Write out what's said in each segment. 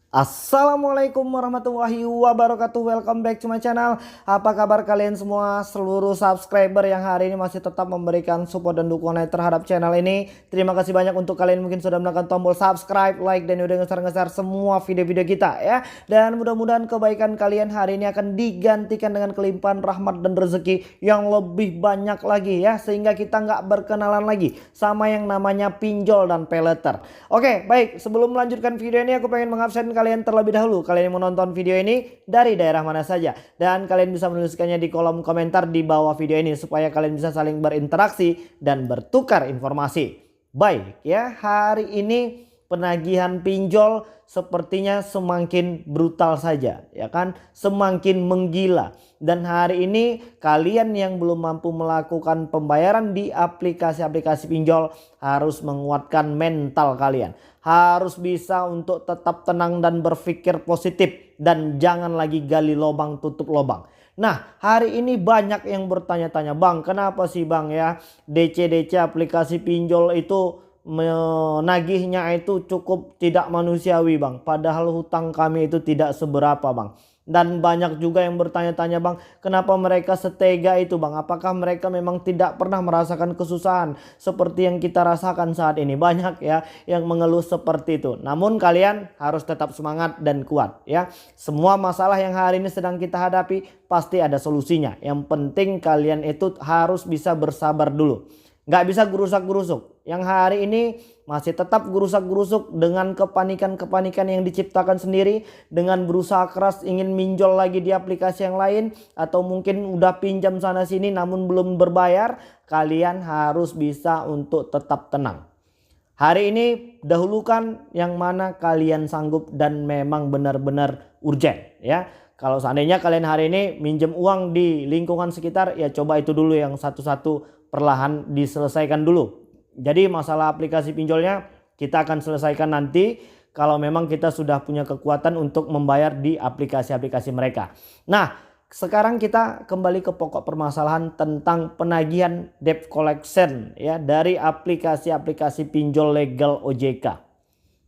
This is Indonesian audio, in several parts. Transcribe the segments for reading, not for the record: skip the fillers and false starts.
Assalamualaikum warahmatullahi wabarakatuh. Welcome back to my channel. Apa kabar kalian semua, seluruh subscriber yang hari ini masih tetap memberikan support dan dukungan terhadap channel ini. Terima kasih banyak untuk kalian mungkin sudah menekan tombol subscribe, like, dan udah ngeser-ngeser semua video-video kita ya. Dan mudah-mudahan kebaikan kalian hari ini akan digantikan dengan kelimpahan rahmat dan rezeki yang lebih banyak lagi ya, sehingga kita nggak berkenalan lagi sama yang namanya pinjol dan peleter. Oke, baik, sebelum melanjutkan video ini aku pengen mengabsen kalian terlebih dahulu. Kalian yang menonton video ini dari daerah mana saja, dan kalian bisa menuliskannya di kolom komentar di bawah video ini supaya kalian bisa saling berinteraksi dan bertukar informasi. Baik ya, hari ini penagihan pinjol sepertinya semakin brutal saja ya kan, semakin menggila. Dan hari ini kalian yang belum mampu melakukan pembayaran di aplikasi-aplikasi pinjol harus menguatkan mental kalian. Harus bisa untuk tetap tenang dan berpikir positif, dan jangan lagi gali lubang tutup lubang. Nah, hari ini banyak yang bertanya-tanya, "Bang, kenapa sih Bang ya DC-DC aplikasi pinjol itu menagihnya itu cukup tidak manusiawi Bang, padahal hutang kami itu tidak seberapa Bang." Dan banyak juga yang bertanya-tanya, "Bang, kenapa mereka setega itu Bang? Apakah mereka memang tidak pernah merasakan kesusahan seperti yang kita rasakan saat ini?" Banyak ya yang mengeluh seperti itu. Namun kalian harus tetap semangat dan kuat ya. Semua masalah yang hari ini sedang kita hadapi pasti ada solusinya. Yang penting kalian itu harus bisa bersabar dulu. Nggak bisa gerusak-gerusuk. Yang hari ini masih tetap gerusak-gerusuk dengan kepanikan-kepanikan yang diciptakan sendiri, dengan berusaha keras ingin minjol lagi di aplikasi yang lain, atau mungkin udah pinjam sana sini namun belum berbayar. Kalian harus bisa untuk tetap tenang. Hari ini dahulukan yang mana kalian sanggup dan memang benar-benar urgent ya. Kalau seandainya kalian hari ini minjem uang di lingkungan sekitar, ya coba itu dulu yang satu-satu perlahan diselesaikan dulu. Jadi masalah aplikasi pinjolnya kita akan selesaikan nanti kalau memang kita sudah punya kekuatan untuk membayar di aplikasi-aplikasi mereka. Nah, sekarang kita kembali ke pokok permasalahan tentang penagihan debt collection ya dari aplikasi-aplikasi pinjol legal OJK.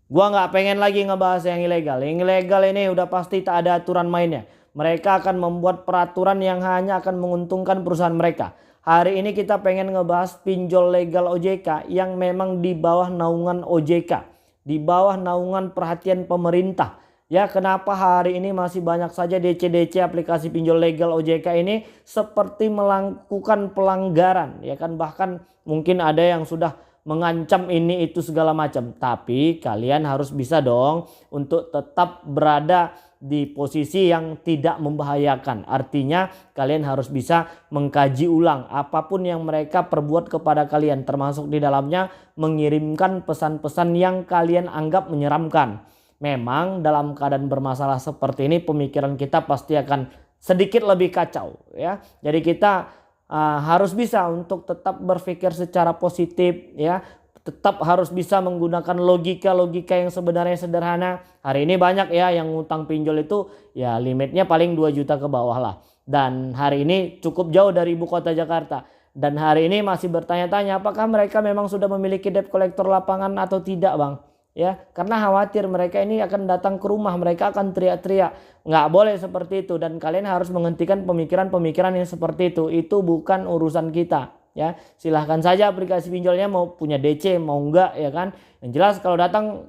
Gua nggak pengen lagi ngebahas yang ilegal. Yang ilegal ini udah pasti tak ada aturan mainnya. Mereka akan membuat peraturan yang hanya akan menguntungkan perusahaan mereka. Hari ini kita pengen ngebahas pinjol legal OJK yang memang di bawah naungan OJK, di bawah naungan perhatian pemerintah. Ya, kenapa hari ini masih banyak saja DC-DC aplikasi pinjol legal OJK ini seperti melakukan pelanggaran ya kan, bahkan mungkin ada yang sudah mengancam ini itu segala macam. Tapi kalian harus bisa dong untuk tetap berada di posisi yang tidak membahayakan. Artinya kalian harus bisa mengkaji ulang apapun yang mereka perbuat kepada kalian, termasuk di dalamnya mengirimkan pesan-pesan yang kalian anggap menyeramkan. Memang dalam keadaan bermasalah seperti ini pemikiran kita pasti akan sedikit lebih kacau ya. Jadi kita harus bisa untuk tetap berpikir secara positif ya. Tetap harus bisa menggunakan logika-logika yang sebenarnya sederhana. Hari ini banyak ya yang ngutang pinjol itu ya limitnya paling 2 juta ke bawah lah. Dan hari ini cukup jauh dari ibu kota Jakarta. Dan hari ini masih bertanya-tanya apakah mereka memang sudah memiliki debt collector lapangan atau tidak Bang. Ya, karena khawatir mereka ini akan datang ke rumah, mereka akan teriak-teriak. Nggak boleh seperti itu, dan kalian harus menghentikan pemikiran-pemikiran yang seperti itu. Itu bukan urusan kita ya. Silahkan saja aplikasi pinjolnya mau punya DC mau enggak ya kan. Yang jelas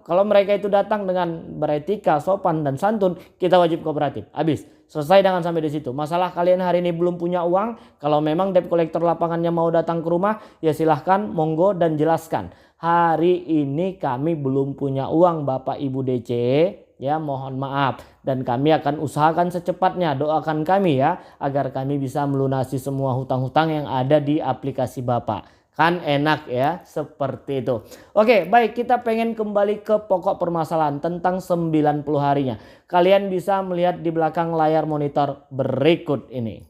kalau mereka itu datang dengan beretika, sopan dan santun, kita wajib kooperatif. Habis, selesai dengan sampai di situ. Masalah kalian hari ini belum punya uang, kalau memang debt collector lapangannya mau datang ke rumah, ya silahkan monggo dan jelaskan. Hari ini kami belum punya uang Bapak Ibu DC ya, mohon maaf, dan kami akan usahakan secepatnya. Doakan kami ya agar kami bisa melunasi semua hutang-hutang yang ada di aplikasi Bapak. Kan enak ya seperti itu. Oke, baik, kita pengen kembali ke pokok permasalahan tentang 90 harinya. Kalian bisa melihat di belakang layar monitor berikut ini.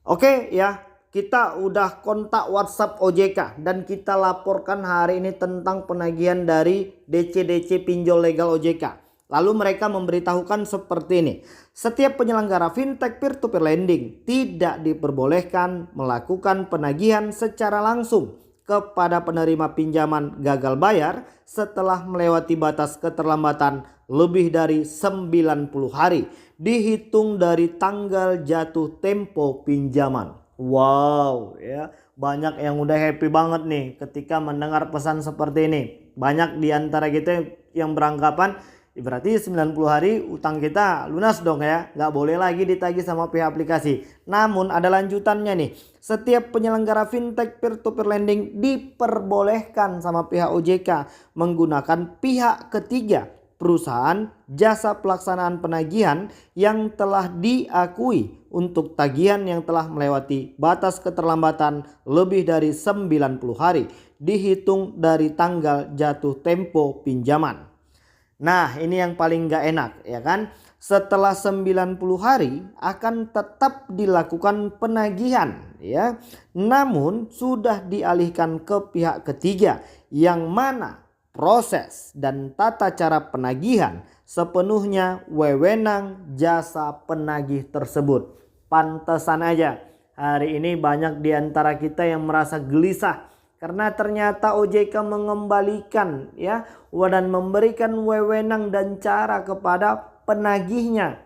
Oke ya, kita udah kontak WhatsApp OJK dan kita laporkan hari ini tentang penagihan dari DC-DC pinjol legal OJK. Lalu mereka memberitahukan seperti ini. Setiap penyelenggara fintech peer-to-peer lending tidak diperbolehkan melakukan penagihan secara langsung kepada penerima pinjaman gagal bayar setelah melewati batas keterlambatan lebih dari 90 hari dihitung dari tanggal jatuh tempo pinjaman. Wow, ya. Banyak yang udah happy banget nih ketika mendengar pesan seperti ini. Banyak di antara kita yang beranggapan berarti 90 hari utang kita lunas dong ya. Nggak boleh lagi ditagih sama pihak aplikasi. Namun ada lanjutannya nih. Setiap penyelenggara fintech peer-to-peer lending diperbolehkan sama pihak OJK menggunakan pihak ketiga perusahaan jasa pelaksanaan penagihan yang telah diakui untuk tagihan yang telah melewati batas keterlambatan lebih dari 90 hari dihitung dari tanggal jatuh tempo pinjaman. Nah, ini yang paling gak enak ya kan. Setelah 90 hari akan tetap dilakukan penagihan ya. Namun sudah dialihkan ke pihak ketiga yang mana proses dan tata cara penagihan sepenuhnya wewenang jasa penagih tersebut. Pantesan aja hari ini banyak di antara kita yang merasa gelisah karena ternyata OJK mengembalikan ya dan memberikan wewenang dan cara kepada penagihnya.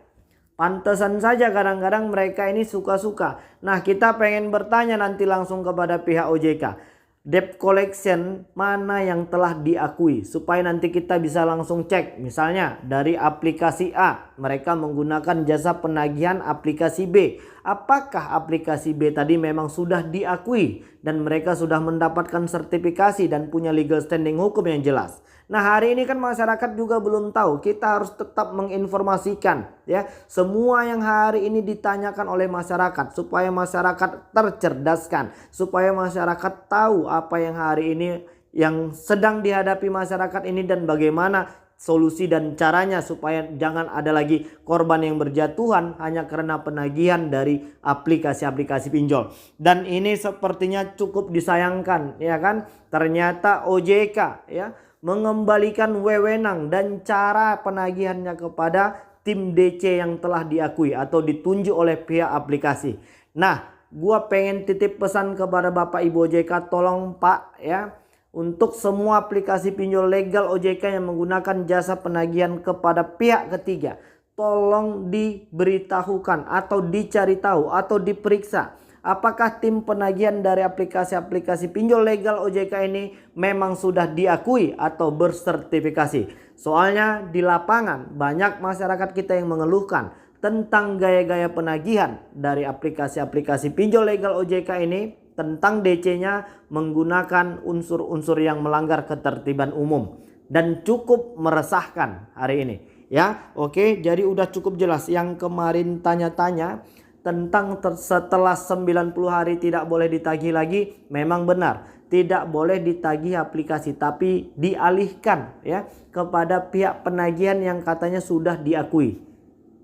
Pantesan saja kadang-kadang mereka ini suka-suka. Nah, kita pengen bertanya nanti langsung kepada pihak OJK. Debt collection mana yang telah diakui supaya nanti kita bisa langsung cek. Misalnya dari aplikasi A mereka menggunakan jasa penagihan aplikasi B. Apakah aplikasi B tadi memang sudah diakui dan mereka sudah mendapatkan sertifikasi dan punya legal standing hukum yang jelas. Nah, hari ini kan masyarakat juga belum tahu. Kita harus tetap menginformasikan ya semua yang hari ini ditanyakan oleh masyarakat supaya masyarakat tercerdaskan, supaya masyarakat tahu apa yang hari ini yang sedang dihadapi masyarakat ini dan bagaimana solusi dan caranya supaya jangan ada lagi korban yang berjatuhan hanya karena penagihan dari aplikasi-aplikasi pinjol. Dan ini sepertinya cukup disayangkan ya kan. Ternyata OJK ya mengembalikan wewenang dan cara penagihannya kepada tim DC yang telah diakui atau ditunjuk oleh pihak aplikasi. Nah, gua pengen titip pesan kepada Bapak Ibu OJK, tolong Pak ya, untuk semua aplikasi pinjol legal OJK yang menggunakan jasa penagihan kepada pihak ketiga, tolong diberitahukan atau dicari tahu atau diperiksa apakah tim penagihan dari aplikasi-aplikasi pinjol legal OJK ini memang sudah diakui atau bersertifikasi. Soalnya di lapangan banyak masyarakat kita yang mengeluhkan tentang gaya-gaya penagihan dari aplikasi-aplikasi pinjol legal OJK ini, tentang DC-nya menggunakan unsur-unsur yang melanggar ketertiban umum dan cukup meresahkan hari ini ya. Oke, jadi udah cukup jelas. Yang kemarin tanya-tanya tentang setelah 90 hari tidak boleh ditagih lagi, memang benar tidak boleh ditagih aplikasi, tapi dialihkan ya kepada pihak penagihan yang katanya sudah diakui.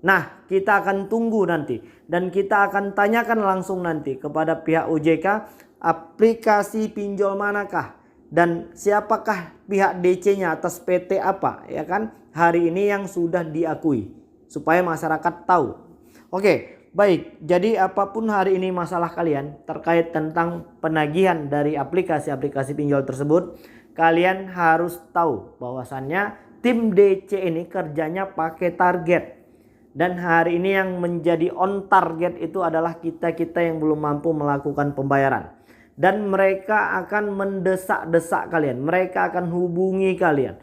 Nah, kita akan tunggu nanti dan kita akan tanyakan langsung nanti kepada pihak OJK aplikasi pinjol manakah dan siapakah pihak DC-nya atas PT apa ya kan hari ini yang sudah diakui supaya masyarakat tahu. Oke, baik. Jadi apapun hari ini masalah kalian terkait tentang penagihan dari aplikasi-aplikasi pinjol tersebut, kalian harus tahu bahwasannya tim DC ini kerjanya pakai target. Dan hari ini yang menjadi on target itu adalah kita-kita yang belum mampu melakukan pembayaran. Dan mereka akan mendesak-desak kalian. Mereka akan hubungi kalian.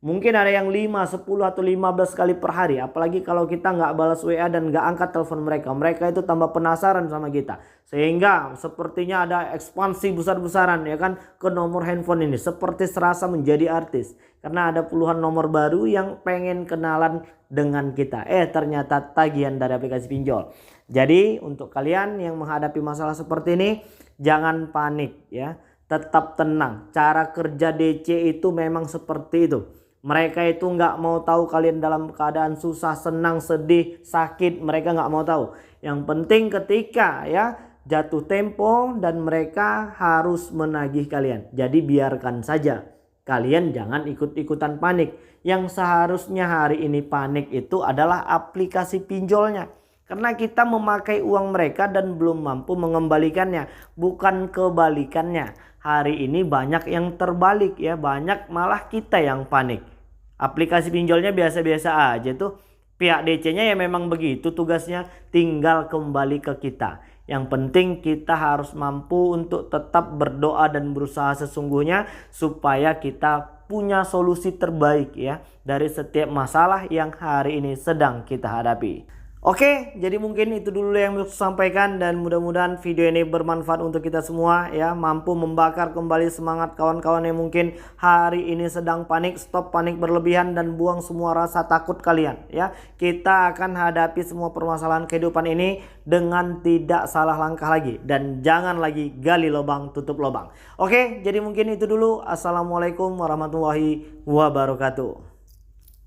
Mungkin ada yang 5, 10 atau 15 kali per hari. Apalagi kalau kita nggak balas WA dan nggak angkat telepon mereka. Mereka itu tambah penasaran sama kita. Sehingga sepertinya ada ekspansi besar-besaran ya kan ke nomor handphone ini. Seperti serasa menjadi artis. Karena ada puluhan nomor baru yang pengen kenalan dengan kita. Ternyata tagihan dari aplikasi pinjol. Jadi untuk kalian yang menghadapi masalah seperti ini, jangan panik ya. Tetap tenang. Cara kerja DC itu memang seperti itu. Mereka itu nggak mau tahu kalian dalam keadaan susah, senang, sedih, sakit. Mereka nggak mau tahu. Yang penting ketika ya jatuh tempo dan mereka harus menagih kalian. Jadi biarkan saja. Kalian jangan ikut-ikutan panik. Yang seharusnya hari ini panik itu adalah aplikasi pinjolnya. Karena kita memakai uang mereka dan belum mampu mengembalikannya. Bukan kebalikannya. Hari ini banyak yang terbalik ya. Banyak malah kita yang panik. Aplikasi pinjolnya biasa-biasa aja tuh. Pihak DC-nya ya memang begitu tugasnya. Tinggal kembali ke kita. Yang penting kita harus mampu untuk tetap berdoa dan berusaha sesungguhnya. Supaya kita punya solusi terbaik ya. Dari setiap masalah yang hari ini sedang kita hadapi. Oke, jadi mungkin itu dulu yang bisa sampaikan dan mudah-mudahan video ini bermanfaat untuk kita semua ya, mampu membakar kembali semangat kawan-kawan yang mungkin hari ini sedang panik. Stop panik berlebihan dan buang semua rasa takut kalian ya. Kita akan hadapi semua permasalahan kehidupan ini dengan tidak salah langkah lagi dan jangan lagi gali lubang tutup lubang. Oke, jadi mungkin itu dulu. Assalamualaikum warahmatullahi wabarakatuh.